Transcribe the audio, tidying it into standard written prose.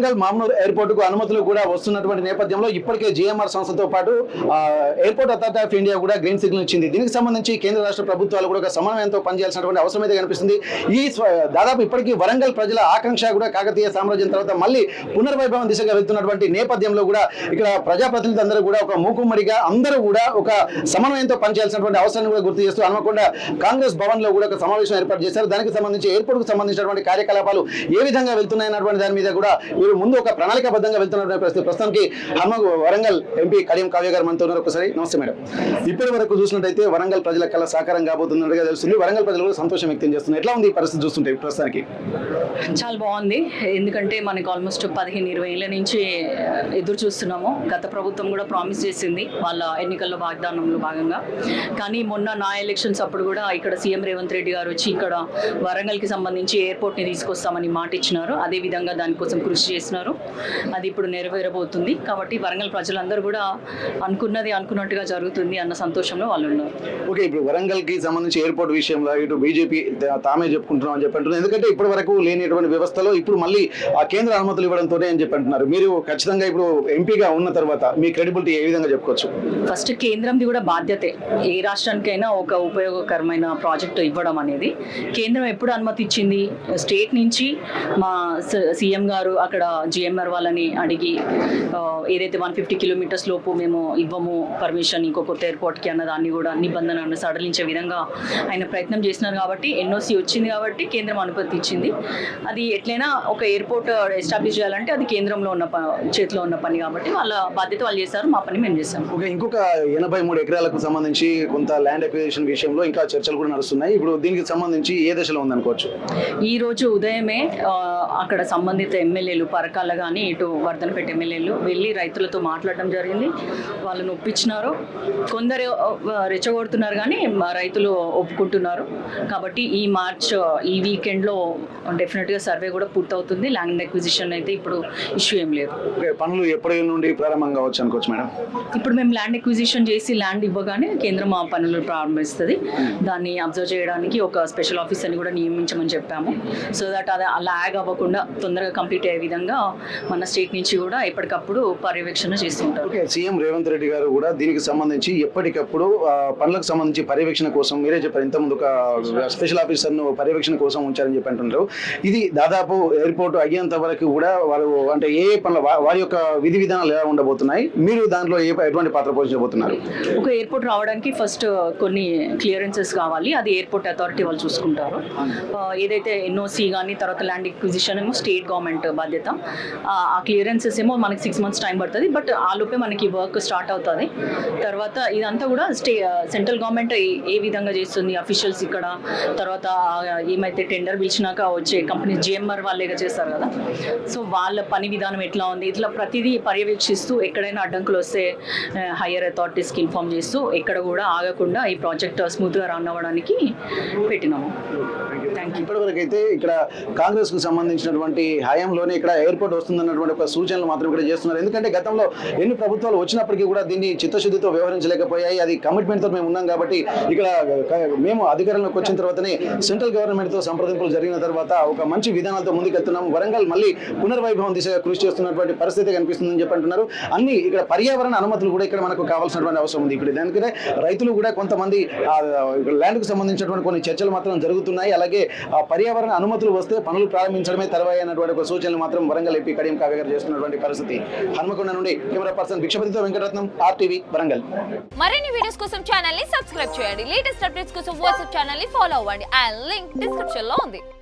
Warangal Mamnoor airport కు అనుమతులు కూడా వస్తున్నటువంటి నేపథ్యంలో ఇప్పటికే జిఎంఆర్ సంస్థతో పాటు ఎయిర్పోర్ట్ అథారిటీ ఆఫ్ ఇండియా కూడా గ్రీన్ సిగ్నల్ ఇచ్చింది. దీనికి సంబంధించి కేంద్ర రాష్ట్ర ప్రభుత్వాలు కూడా ఒక సమన్వయంతో పనిచేయాల్సినటువంటి అవసరం అయితే కనిపిస్తుంది. దాదాపు ఇప్పటికీ వరంగల్ ప్రజల ఆకాంక్ష కూడా కాకతీయ సామ్రాజ్యం తర్వాత మళ్ళీ పునర్వైభవం దిశగా వెళ్తున్నటువంటి నేపథ్యంలో కూడా ఇక్కడ ప్రజాప్రతినిధులు అందరూ కూడా ఒక మూకుమ్మడిగా అందరూ కూడా ఒక సమన్వయంతో పనిచేయాల్సినటువంటి అవసరాన్ని కూడా గుర్తు చేస్తూ హన్మకొండ కాంగ్రెస్ భవన్ లో కూడా ఒక సమావేశం ఏర్పాటు చేశారు. దానికి సంబంధించి ఎయిర్పోర్ట్ కు సంబంధించినటువంటి కార్యకలాపాలు ఏ విధంగా వెళ్తున్నాయన్నటువంటి దాని మీద కూడా వీరు ముందు ఒక ప్రణాళికాబద్ధంగా వెళ్తున్నటువంటి పరిస్థితి. ప్రస్తుతానికి వరంగల్ ఎంపీ కడియం కావ్య గారు మనతో ఉన్నారు. ఒకసారి నమస్తే మేడం. ఇప్పటి వరకు చూసినట్టయితే వరంగల్ ప్రజల కళ సాకారం కాబోతున్నట్టుగా తెలుస్తుంది. వరంగల్ ప్రజలు కూడా సంతోషం వ్యక్తం చేస్తున్నారు. ఎట్లా ఉంది ఈ పరిస్థితి చూస్తుంటే ప్రస్తుతానికి? చాలా బాగుంది. ఎందుకంటే మనకు ఆల్మోస్ట్ 15-20 ఏళ్ళ నుంచి ఎదురు చూస్తున్నాము. గత ప్రభుత్వం కూడా ప్రామిస్ చేసింది వాళ్ళ ఎన్నికల్లో వాగ్దానంలో భాగంగా. కానీ మొన్న నా ఎలక్షన్స్ అప్పుడు కూడా ఇక్కడ సీఎం రేవంత్ రెడ్డి గారు వచ్చి ఇక్కడ వరంగల్కి సంబంధించి ఎయిర్పోర్ట్ని తీసుకొస్తామని మాట ఇచ్చినారు. అదేవిధంగా దానికోసం కృషి చేసినారు. అది ఇప్పుడు నెరవేరబోతుంది. కాబట్టి వరంగల్ ప్రజలందరూ కూడా అనుకున్నట్టుగా జరుగుతుంది అన్న సంతోషంలో వాళ్ళు ఉన్నారు. ఓకే, ఇప్పుడు వరంగల్కి సంబంధించి ఎయిర్పోర్ట్ విషయంలో ఇటు బీజేపీ తామే చెప్పుకుంటున్నాం అని చెప్పి అంటున్నారు. ఎందుకంటే ఇప్పటి వరకు లేనిటువంటి వ్యవస్థలో ఇప్పుడు మళ్ళీ ఆ కేంద్ర అనుమతులు ఇవ్వడంతోనే అని చెప్పి అంటున్నారు. మీరు ఖచ్చితంగా ఇప్పుడు ఎంపీగా ఉన్న తర్వాత మీ క్రెడిబిలిటీ ఏ విధంగా చెప్పుకోవచ్చు? ఫస్ట్ కేంద్రంది కూడా బాధ్యతే. ఏ రాష్ట్రానికైనా ఒక ఉపయోగకరమైన ప్రాజెక్టు ఇవ్వడం అనేది. కేంద్రం ఎప్పుడు అనుమతి ఇచ్చింది? స్టేట్ నుంచి మా సీఎం గారు అక్కడ జిఎంఆర్ వాళ్ళని అడిగి ఏదైతే 150 కిలోమీటర్స్ లోపు మేము ఇవ్వము పర్మిషన్ ఇంకో కొత్త ఎయిర్పోర్ట్కి అన్న దాన్ని కూడా నిబంధనలను సడలించే విధంగా ఆయన ప్రయత్నం చేసినారు. కాబట్టి ఎన్ఓసి వచ్చింది కాబట్టి కేంద్రం అనుమతి ఇచ్చింది. అది ఎట్లయినా ఒక ఎయిర్పోర్ట్ ఎస్టాబ్లిష్ చేయాలంటే అది కేంద్రంలో ఉన్న చేతిలో ఉన్న పని కాబట్టి వాళ్ళ బాధ్యత వాళ్ళు చేశారు, మా పని మేము చేశాము. ఓకే, ఇంకొక 83 ఎకరాలకు సంబంధించి కొంత ల్యాండ్ అక్విజిషన్ విషయంలో ఇంకా చర్చలు కూడా నడుస్తున్నాయి. ఇప్పుడు దీనికి సంబంధించి ఏ దశలో ఉందనుకోవచ్చు? ఈ రోజు ఉదయమే అక్కడ సంబంధిత ఎమ్మెల్యేలు పరకాల కానీ ఇటు వర్ధనపేట ఎమ్మెల్యేలు వెళ్ళి రైతులతో మాట్లాడడం జరిగింది. వాళ్ళని ఒప్పించినారు. కొందరు రెచ్చగొడుతున్నారు కానీ రైతులు ఒప్పుకుంటున్నారు. కాబట్టి ఈ వీకెండ్లో డెఫినెట్గా సర్వే కూడా పూర్తవుతుంది. ల్యాండ్ అక్విజిషన్ అయితే ఇప్పుడు ఇష్యూ ఏం లేదు. పనులు ఎప్పటి నుండి ప్రారంభం కావచ్చు అనుకోవచ్చు మేడం? ఇప్పుడు మేము ల్యాండ్ అక్విజిషన్ చేసి ల్యాండ్ ఇవ్వగానే కేంద్రం ఆ పనులు ప్రారంభిస్తుంది. దాన్ని అబ్జర్వ్ చేయడానికి ఒక స్పెషల్ ఆఫీసర్ని కూడా నియమించమని చెప్పాము. సో దట్ అది లాగ్ అవ్వకుండా తొందరగా కంప్లీట్ అయ్యే విధంగా మన స్టేట్ నుంచి కూడా ఎప్పటికప్పుడు పర్యవేక్షణ చేస్తుంటారు. ఓకే, సీఎం రేవంత్ రెడ్డి గారు కూడా దీనికి సంబంధించి ఎప్పటికప్పుడు పనులకు సంబంధించి పర్యవేక్షణ కోసం మీరే చెప్పారు, ఇంతకుముందు ఒక స్పెషల్ ఆఫీసర్ను పర్యవేక్షణ కోసం ఉంచారని చెప్పి అంటున్నారు. ఇది దాదాపు ఎయిర్పోర్ట్ అయ్యేంత వరకు కూడా వారు అంటే ఏ పనుల వారి యొక్క విధి విధానాలు ఎలా ఉండబోతున్నాయి, మీరు దాంట్లో ఎటువంటి పాత్ర పోషించబోతున్నారు? ఒక ఎయిర్పోర్ట్ రావడానికి ఫస్ట్ కొన్ని క్లియరెన్సెస్ కావాలి. అది ఎయిర్పోర్ట్ అథారిటీ వాళ్ళు చూసుకుంటారు. ఏదైతే ఎన్ఓసి కానీ తర్వాత ల్యాండ్ ఎక్విజిషన్ ఏమో స్టేట్ గవర్నమెంట్ బాధ్యత. ఆ క్లియరెన్సెస్ ఏమో మనకి 6 months టైం పడుతుంది. బట్ ఆ లోపే మనకి వర్క్ స్టార్ట్ అవుతుంది. తర్వాత ఇదంతా కూడా సెంట్రల్ గవర్నమెంట్ ఏ విధంగా చేస్తుంది అఫీషియల్స్ ఇక్కడ. తర్వాత ఏమైతే టెండర్ పిలిచినాక వచ్చే కంపెనీ జిఎంఆర్ వాళ్ళేగా చేస్తారు కదా. సో వాళ్ళ పని విధానం ఎట్లా ఉంది ఇట్లా ప్రతిదీ పర్యవేక్షిస్తూ ఎక్కడైనా అడ్డంకులు వస్తే హయ్యర్ అథారిటీస్కి ఇన్ఫార్మ్ చేస్తూ ఎక్కడ కూడా ఆగకుండా ఈ ప్రాజెక్ట్ స్మూత్గా రన్ అవ్వడానికి పెట్టినాము. Thank you. ఇప్పటివరకు అయితే ఇక్కడ కాంగ్రెస్ కు సంబంధించినటువంటి హయాంలోనే ఇక్కడ ఎయిర్పోర్ట్ వస్తుందన్నటువంటి ఒక సూచనలు మాత్రం ఇక్కడ చేస్తున్నారు. ఎందుకంటే గతంలో ఎన్ని ప్రభుత్వాలు వచ్చినప్పటికీ కూడా దీన్ని చిత్తశుద్ధితో వ్యవహరించలేకపోయాయి. అది కమిట్మెంట్ తో మేము ఉన్నాం కాబట్టి ఇక్కడ మేము అధికారంలోకి వచ్చిన తర్వాతనే సెంట్రల్ గవర్నమెంట్ తో సంప్రదింపులు జరిగిన తర్వాత ఒక మంచి విధానాలతో ముందుకెళ్తున్నాం. వరంగల్ మళ్ళీ పునర్వైభవం దిశగా కృషి చేస్తున్నటువంటి పరిస్థితి కనిపిస్తుందని చెప్పి అంటున్నారు. అన్ని ఇక్కడ పర్యావరణ అనుమతులు కూడా ఇక్కడ మనకు కావాల్సినటువంటి అవసరం ఉంది. ఇక్కడ దానికనే రైతులు కూడా కొంతమంది ల్యాండ్ కు సంబంధించినటువంటి కొన్ని చర్చలు మాత్రం జరుగుతున్నాయి. అలాగే ఆ పర్యావరణ అనుమతులు వస్తే పనులు ప్రారంభించడమే తర్వాయి అన్నటువంటి ఒక సూచనలు మాత్రం వరంగల్ ఎంపీ కడియం కావ్య గారు చేస్తున్నటువంటి పరిస్థితి. హన్మకొండ నుండి కెమెరా పర్సన్ భిక్షపతితో వెంకటరత్నం, RTV వరంగల్. మరిన్ని వీడియోస్ కోసం ఛానల్ ని సబ్స్క్రైబ్ చేయండి. లేటెస్ట్ అప్డేట్స్ కోసం వాట్సాప్ ఛానల్ ని ఫాలో అవ్వండి. ఆ లింక్ డిస్క్రిప్షన్ లో ఉంది.